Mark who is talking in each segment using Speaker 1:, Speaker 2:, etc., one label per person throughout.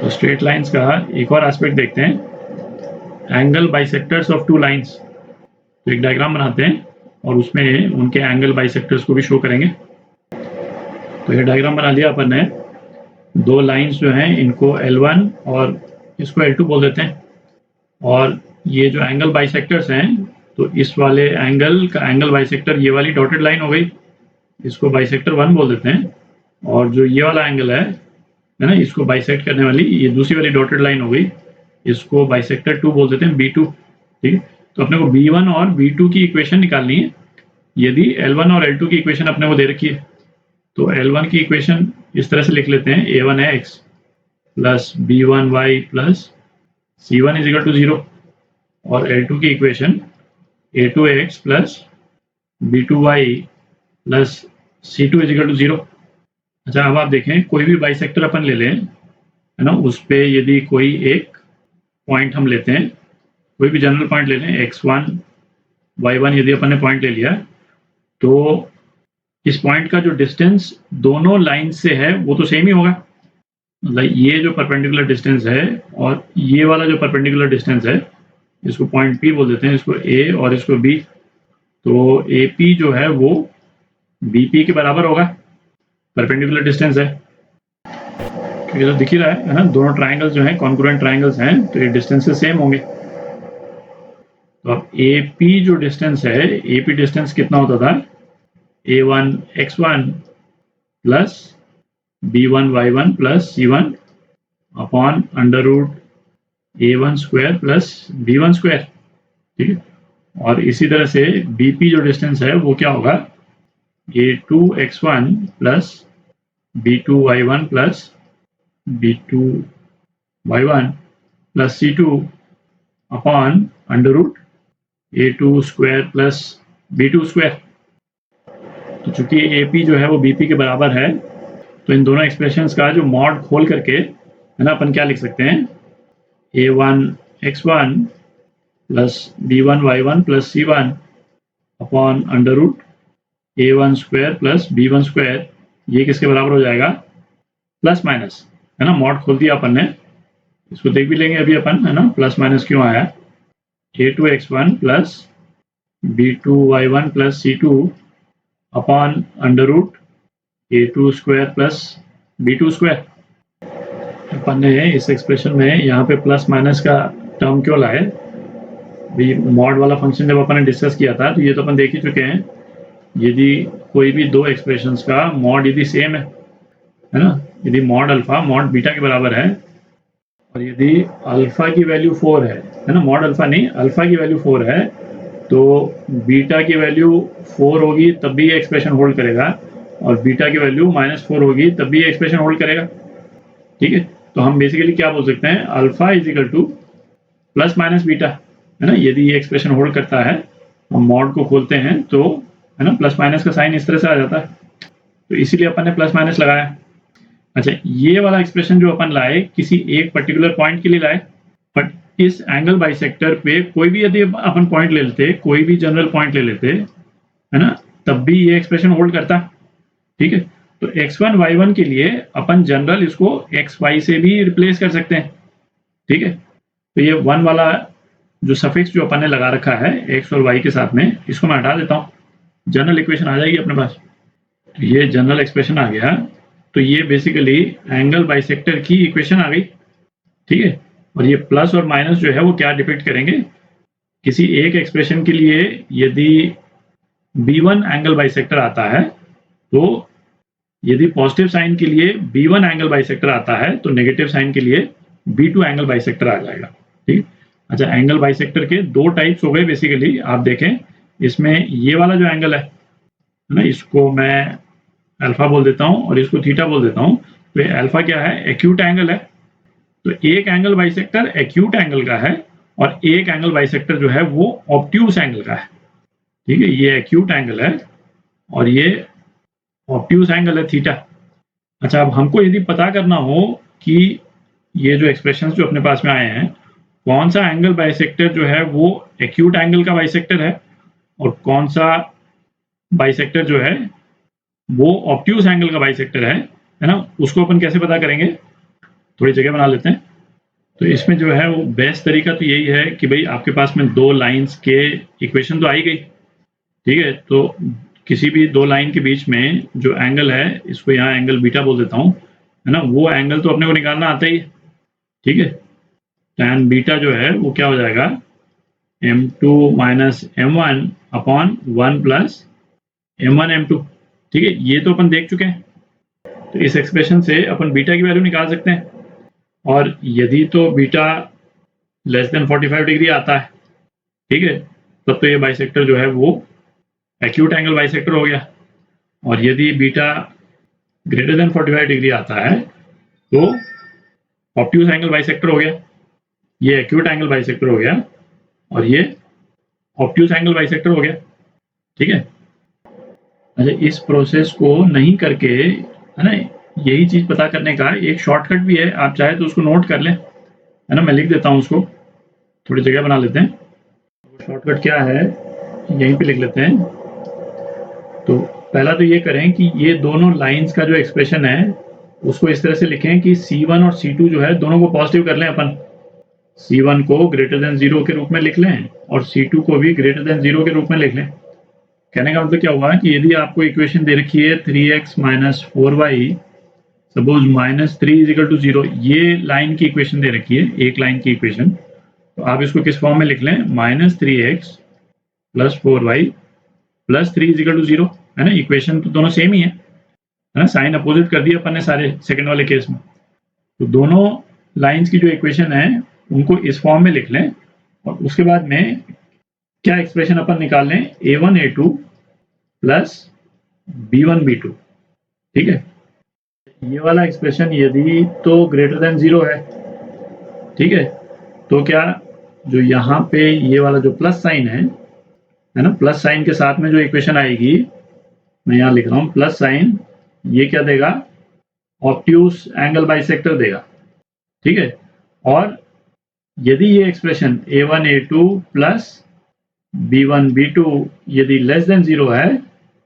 Speaker 1: तो straight lines का एक और एस्पेक्ट देखते हैं, angle bisectors of two lines. तो एक डायग्राम बनाते हैं और उसमें उनके एंगल बाइसेक्टर्स को भी शो करेंगे। तो ये डायग्राम बना लिया अपन ने। दो लाइंस जो हैं इनको L1 और इसको L2 बोल देते हैं, और ये जो एंगल बाइसेक्टर्स हैं, तो इस वाले एंगल का एंगल बाइसेक्टर ये वाली डॉटेड लाइन हो गई, इसको बाइसेक्टर 1 बोल देते हैं। और जो ये वाला एंगल है ना, इसको बाइसेक्ट करने वाली ये दूसरी वाली डॉटेड लाइन हो गई, इसको बाइसेक्टर 2 बोल देते हैं, B2। ठीक है, तो अपने को B1 और B2 की इक्वेशन निकालनी है। यदि L1 और L2 की इक्वेशन अपने को दे रखी है, तो L1 की इक्वेशन इस तरह से लिख लेते हैं, A1x plus B1y plus C1 is equal to 0, और L2 की equation A2x plus B2y plus C2 is equal to 0। अच्छा, अब आप देखें, कोई भी बाइसेक्टर अपन ले लें, है ना, उस पे यदि कोई एक पॉइंट हम लेते हैं, कोई भी जनरल पॉइंट ले लें, x1 y1 यदि अपन ने पॉइंट ले लिया, तो इस पॉइंट का जो डिस्टेंस दोनों लाइन से है वो तो सेम ही होगा। मतलब ये जो परपेंडिकुलर डिस्टेंस है और ये वाला जो परपेंडिकुलर डिस्टेंस है, इसको पॉइंट P बोल देते हैं, इसको A और इसको B। तो AP जो है वो BP के बराबर होगा, परपेंडिकुलर डिस्टेंस है। तो ये तो दिख ही रहा है ना, दोनों ट्राइंगल्स जो हैं कॉन्ग्रुएंट ट्राइंगल्स हैं, तो ये डिस्टेंसेस सेम होंगे। तो अब AP जो डिस्टेंस है, AP डिस्टेंस कितना होता था, A1 x1 plus B1 y1 plus C1 upon under root A1 square plus B1 square. ठीक है, और इसी तरह से BP जो डिस्टेंस है वो क्या होगा, A2 x1 plus B2 y1 plus B2 y1 plus C2 upon under root A2 square plus B2 square. तो चूंकि AP जो है वो BP के बराबर है, तो इन दोनों एक्सप्रेशंस का जो मॉड खोल करके, है ना, अपन क्या लिख सकते हैं, A1 x1 plus B1 y1 plus C1 upon under root A1 square plus B1 square. ये किसके बराबर हो जाएगा, प्लस माइनस, है ना, मॉड खोल दिया अपन ने। इसको देख भी लेंगे अभी अपन, है ना, प्लस माइनस क्यों आया। A2 x1 plus B2 y1 plus C2 upon under root A2 square plus B2 square. अपन ने इस एक्सप्रेशन में यहाँ पे प्लस माइनस का टर्म क्यों लाए, भी मॉड वाला फंक्शन जब अपन ने डिस्कस किया था, तो ये तो अपन देख ही चुके हैं, यदि कोई भी दो एक्सप्रेशंस का मॉड यदि सेम है ना, यदि मॉड अल्फा मॉड बीटा के बराबर है, और यदि अल्फा की वैल्यू 4 है ना, मॉड अल्फा नहीं, अल्फा की वैल्यू 4 है, तो बीटा की वैल्यू 4 होगी तब भी ये एक्सप्रेशन होल्ड करेगा, और बीटा की वैल्यू -4 होगी तब भी ये एक्सप्रेशन होल्ड करेगा। ठीक है, तो हम बेसिकली क्या बोल सकते हैं, alpha is equal two plus minus beta, है ना। यदि ये एक्सप्रेशन होल्ड करता है, हम मॉड को खोलते हैं, तो है ना, प्लस माइनस का साइन इस तरह से आ जाता है, तो इसीलिए अपन ने प्लस माइनस लगाया। अच्छा, ये वाला एक्सप्रेशन जो अपन लाए किसी एक पर्टिकुलर पॉइंट के लिए लाए, बट इस एंगल बाइसेक्टर पे कोई भी यदि अपन पॉइंट ले लेते, कोई भी जनरल पॉइंट ले लेते, है ना, तब भी ये एक्सप्रेशन होल्ड करता। ठीक है, तो x1 y1 के लिए अपन जनरल इसको xy से भी रिप्लेस कर सकते हैं। ठीक है, तो ये 1 वाला जो सफिक्स जो अपन ने लगा रखा है x और y के साथ में, इसको मैं हटा देता हूँ, जनरल इक्वेशन आ जाएगी अपने पास। तो ये जनरल एक्सप्रेशन आ गया, तो ये बेसिकली एंगल बाइसेक्टर की इक्वेशन आ गई। ठीक है, और ये प्लस और माइनस जो है वो क्या डिपिक्ट करेंगे, किसी एक एक्सप्रेशन के लिए यदि B1 एंगल बाइसेक्टर आता है, तो यदि पॉजिटिव साइन के लिए B1 एंगल बाइसेक्टर आता है, तो नेगेटिव साइन के लिए B2 एंगल बाइसेक्टर आ जाएगा। ठीक, अच्छा, एंगल बाइसेक्टर के दो टाइप्स हो गए बेसिकली। आप देखें, इसमें ये वाला जो एंगल है ना, इसको मैं अल्फा बोल देता हूँ और इसको थीटा बोल देता हूँ। तो ये अल्फा क्या है, एक्यूट एंगल है। तो एक एंगल बाइसेक्टर एक्यूट एंगल का है, और एक एंगल बाइसेक्टर जो है वो ऑब्ट्यूस एंगल का है। ठीक है, ये एक्यूट एंगल है और ये ऑब्ट्यूस एंगल है, थीटा। अच्छा, अब हमको यदि पता करना हो कि ये जो एक्सप्रेशंस जो अपने पास में आए हैं, कौन सा एंगल बाइसेक्टर जो है वो एक्यूट एंगल का बाइसेक्टर है, और कौन सा बाइसेक्टर जो है वो ऑब्ट्यूस एंगल का बाइसेक्टर है ना, उसको अपन कैसे पता करेंगे। थोड़ी जगह बना लेते हैं। तो इसमें जो है वो बेस्ट तरीका तो यही है कि भाई आपके पास में दो लाइंस के इक्वेशन तो आ ही गई, ठीक है। तो किसी भी दो लाइन के बीच में जो एंगल है, इसको यहाँ एंगल बीटा बोल देता हूँ, है ना, वो एंगल तो अपने को निकालना आता ही है, ठीक है। tan बीटा जो है वो क्या हो जाएगा, m2 minus m1 upon 1 plus m1 m2, ठीक है। ये तो अपन देख चुके हैं, तो इस एक्सप्रेशन से अपन बीटा की वैल्यू निकाल सकते हैं। और यदि तो बीटा लेस देन 45 डिग्री आता है, ठीक है, तब तो ये बाइसेक्टर जो है वो एक्यूट एंगल बाइसेक्टर हो गया। और यदि बीटा ग्रेटर देन 45 डिग्री आता है तो ऑब्ट्यूज एंगल बाइसेक्टर हो गया। ये एक्यूट एंगल बाइसेक्टर हो गया और ये ऑब्ट्यूज एंगल बाइसेक्टर हो गया, ठीक है। अच्छा, इस प्रोसेस को नहीं करके, है ना, यही चीज पता करने का एक शॉर्टकट भी है, आप चाहे तो उसको नोट कर लें, है ना। मैं लिख देता हूँ उसको, थोड़ी जगह बना लेते हैं। शॉर्टकट क्या है, यहीं पे लिख लेते हैं। तो पहला तो ये करें कि ये दोनों लाइंस का जो एक्सप्रेशन है उसको इस तरह से लिखें कि C1 और C2 जो है दोनों को पॉजिटिव कर लें अपन। C1 को ग्रेटर देन 0 के रूप में लिख लें और C2 को भी ग्रेटर देन 0 के रूप में लिख लें। कहने का मतलब क्या हुआ कि यदि आपको इक्वेशन दे रखी है 3x minus 4y, suppose minus 3 is equal to 0, ये लाइन की इक्वेशन दे रखी है, एक लाइन की इक्वेशन, तो आप इसको किस फॉर्म में लिख लें, minus 3x plus 4y plus 3 is equal to 0, है ना। इक्वेशन तो दोनों सेम ही है ना, साइन अपोजिट कर दिया अपन ने सारे सेकंड वाले केस में। तो दोनों लाइंस की जो इक्वेशन है उनको इस फॉर्म में लिख लें और उसके बाद में क्या एक्सप्रेशन अपन निकाल लें, a1 a2 plus b1 b2, ठीक है। ये वाला एक्सप्रेशन यदि तो ग्रेटर देन 0 है, ठीक है, तो क्या, जो यहाँ पे ये वाला जो प्लस साइन है ना, प्लस साइन के साथ में जो इक्वेशन आएगी, मैं यहाँ लिख रहा हूँ प्लस साइन, ये क्या देगा, ऑब्ट्यूज एंगल बाइसेक्टर देगा, ठीक है। और यदि ये expression a1 a2 plus b1 b2 यदि लेस देन 0 है,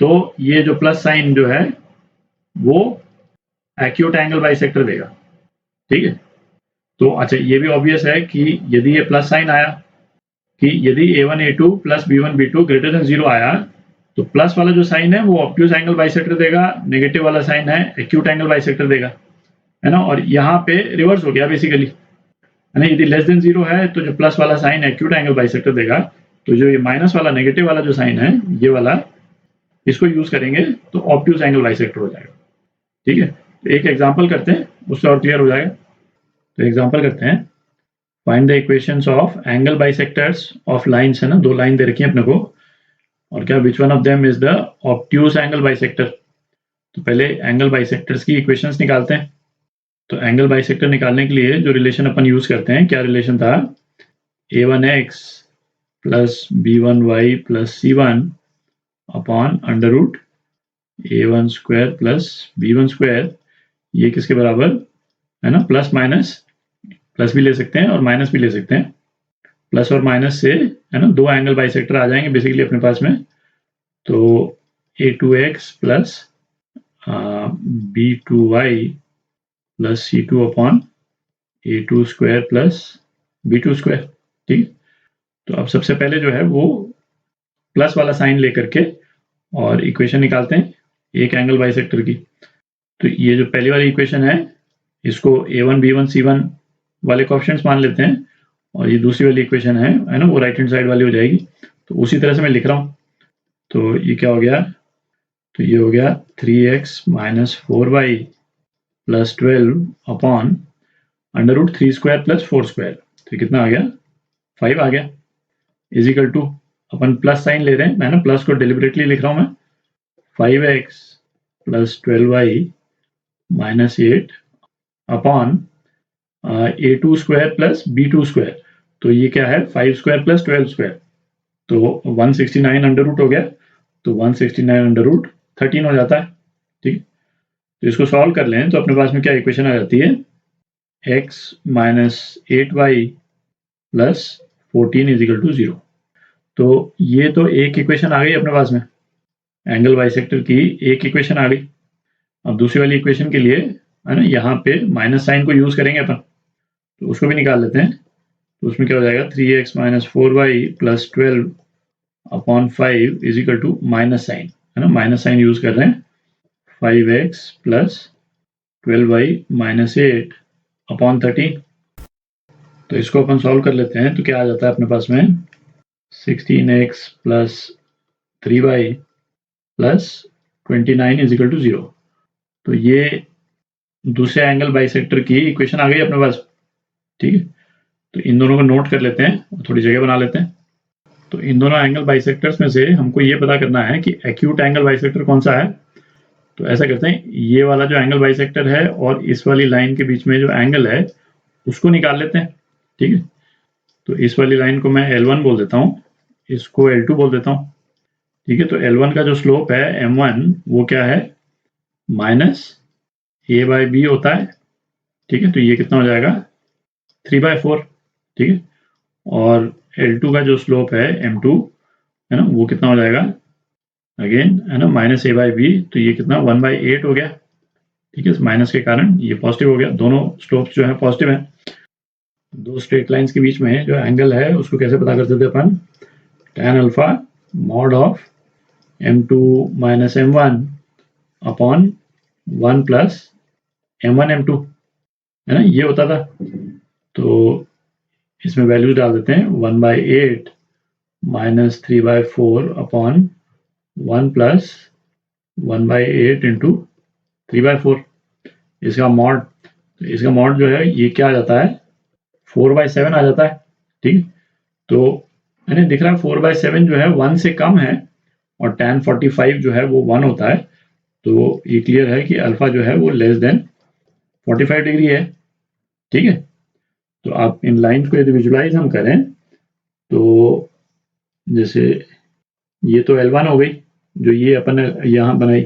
Speaker 1: तो ये जो प्लस साइन जो है वो एक्यूट एंगल बाइसेक्टर देगा, ठीक है। तो अच्छा, ये भी ऑब्वियस है कि यदि ये प्लस साइन आया, कि यदि a1 a2 plus b1 b2 greater than 0 आया, तो प्लस वाला जो साइन है वो ऑब्ट्यूज एंगल बाइसेक्टर देगा, नेगेटिव वाला साइन है एक्यूट एंगल बाइसेक्टर देगा, है ना। और यहाँ पे रिवर्स हो गया बेसिकली, है ना। यदि लेस देन 0 है तो जो प्लस वाला साइन एक्यूट एंगल बाइसेक्टर देगा, तो जो ये माइनस वाला नेगेटिव वाला जो साइन है ये वाला, इसको यूज करेंगे तो ऑब्ट्यूज एंगल बाइसेक्टर हो जाएगा, ठीक है। तो एक एग्जांपल करते हैं, उससे और क्लियर हो जाएगा। तो एग्जांपल करते हैं, find the equations of angle bisectors of lines, है ना, दो लाइन दे रखी है अपने को, और क्या, which one of them is the obtuse angle bisector. तो पहले एंगल बाइसेक्टर्स की इक्वेशंस निकालते हैं। तो एंगल बाइसेक्टर निकालने के लिए जो रिलेशन अपन यूज करते हैं, क्या रिलेशन था, a1x plus b1y plus c1 upon under root a1 square plus b1 square, ये किसके बराबर, है ना, प्लस माइनस, प्लस भी ले सकते हैं और माइनस भी ले सकते हैं। प्लस और माइनस से, है ना, दो एंगल बाइसेक्टर आ जाएंगे बेसिकली अपने पास में। तो a2x plus b2y plus c2 upon a2 square plus b2 square, ठीक। तो अब सबसे पहले जो है वो प्लस वाला साइन लेकर के और इक्वेशन निकालते हैं एक एंगल बाइसेक्टर की। तो ये जो पहली वाली इक्वेशन है, इसको a1 b1 c1 वाले कोएफिशिएंट्स मान लेते हैं, और ये दूसरी वाली इक्वेशन है ना, वो राइट हैंड साइड वाली हो जाएगी। तो उसी तरह से मैं लिख रहा हूँ। तो ये क्या हो गया, तो ये हो गया 3x minus 4y plus 12 upon under root 3 square plus 4 square, तो कितना आ गया, 5 आ गया, इज इक्वल टू, अपन प्लस साइन ले रहे हैं, मैं ना प्लस को डिलिबरेटली लिख रहा हूँ मैं, 5x plus 12y minus 8 upon a2 square plus b2 square, तो ये क्या है, 5 स्क्वायर प्लस 12 स्क्वायर, तो 169 अंडर रूट हो गया, तो 169 अंडर रूट 13 हो जाता है, ठीक। तो इसको सॉल्व कर लें तो अपने पास में क्या इक्वेशन आ जाती है, x minus 8y plus 14 is equal to 0। तो ये तो एक इक्वेशन आ गई अपने पास में, एंगल बाइसेक्टर की एक इक्वेशन आ गई। अब दूसरी वाली इक्वेशन के लिए है ना, यहाँ पे माइनस साइन को यूज करेंगे अपन, तो उसको भी निकाल लेते हैं। तो उसमें क्या हो जाएगा, 3x minus 4y plus 12 upon 5 is equal to minus sign, है ना, माइनस साइन यूज कर रहे हैं, 5x plus 12y minus 8 upon 13। तो इसको अपन सॉल्व कर लेते हैं, तो क्या आ जाता है अपने पास में, 16x plus 3y plus 29 is equal to 0। तो ये दूसरे एंगल बाइसेक्टर की इक्वेशन आ गई अपने पास। ठीक है, तो इन दोनों को नोट कर लेते हैं और थोड़ी जगह बना लेते हैं। तो इन दोनों एंगल बाइसेक्टर्स में से हमको ये पता करना है कि एक्यूट एंगल बाइसेक्टर कौन सा है। तो ऐसा करते हैं, ये वाला जो एंगल बाइसेक्टर है और इस वाली लाइन के बीच में जो एंगल है उसको निकाल लेते हैं। ठीक है, तो इस वाली लाइन को मैं L1 बोल देता हूँ, इसको L2 बोल देता हूँ। ठीक है, तो L1 का जो स्लोप है M1 वो क्या है, माइनस a/b होता है। ठीक है, तो ये कितना हो जाएगा, 3/4। ठीक है, और L2 का जो स्लोप है M2, है ना, वो कितना हो जाएगा, अगेन है ना, माइनस a/b, तो ये कितना 1/8 हो गया। ठीक है, माइनस के कारण ये पॉजिटिव हो गया, दोनों स्लोप्स जो है पॉजिटिव है। दो स्ट्रेट लाइंस के बीच में जो एंगल है उसको कैसे पता करते थे अपन, tan alpha mod of M2 minus M1 upon 1 plus M1 M2, है ना, ये होता था। तो इसमें वैल्यूज डाल देते हैं, 1/8 माइनस 3/4 अपॉन 1 प्लस 1/8 इंटू 3/4, इसका मॉड, इसका मॉड जो है ये क्या आ जाता है, 4/7 आ जाता है। ठीक है, तो मैंने दिख रहा है 4/7 जो है 1 से कम है और tan 45 जो है वो 1 होता है। तो ये क्लियर है कि अल्फा जो है वो लेस देन 45 डिग्री है। ठीक है, तो आप इन लाइन्स को यदि विजुलाइज हम करें तो जैसे ये तो L1 हो गई जो ये अपन ने यहाँ बनाई।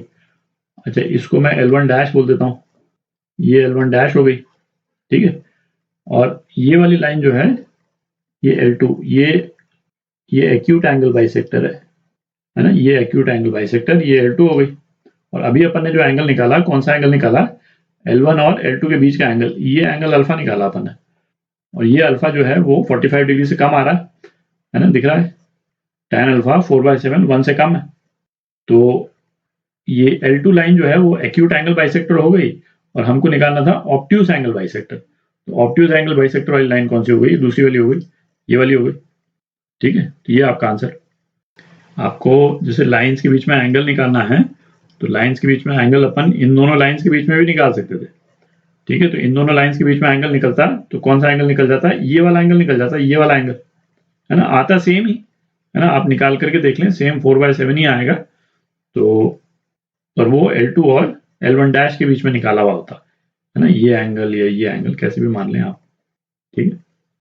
Speaker 1: अच्छा, इसको मैं L1 डैश बोल देता हूँ, ये L1 डैश हो गई। ठीक है, और ये वाली लाइन जो है ये L2, ये एक्यूट एंगल बाइसेक्टर है ना, ये एक्यूट एंगल बाइसेक्टर, ये L2 हो गई। और अभी अपन ने जो एंगल निकाला, कौन सा एंगल निकाला, L1 और L2 के बीच का एंगल, ये एंगल अल्फा निकाला अपन ने, और ये अल्फा जो है वो 45 डिग्री से कम आ रहा है ना, दिख रहा है, tan अल्फा 4/7 1 से कम है। तो ये L2 लाइन जो है वो एक्यूट एंगल बाइसेक्टर हो गई, और हमको निकालना था ऑब्ट्यूज एंगल बाइसेक्टर। तो ऑब्ट्यूज एंगल बाइसेक्टर वाली लाइन कौन सी हो गई, दूसरी वाली हो गई, ये वाली हो गई। ठीक है, तो ये आपका आंसर। आपको जैसे लाइंस के बीच में एंगल निकालना है, तो लाइंस के बीच में एंगल अपन इन दोनों लाइंस के बीच में भी निकाल सकते थे। ठीक है, तो इन दोनों लाइंस के बीच में एंगल निकलता, तो कौन सा एंगल निकल जाता है, ये वाला एंगल निकल जाता है, ये वाला एंगल, है ना, आता सेम ही है ना, आप निकाल करके देख लें, सेम 4/7 ही आएगा। तो और वो L2 और L1 डैश के बीच में निकाला हुआ होता है ना, ये एंगल या ये एंगल कैसे भी मान लें आप। ठीक है।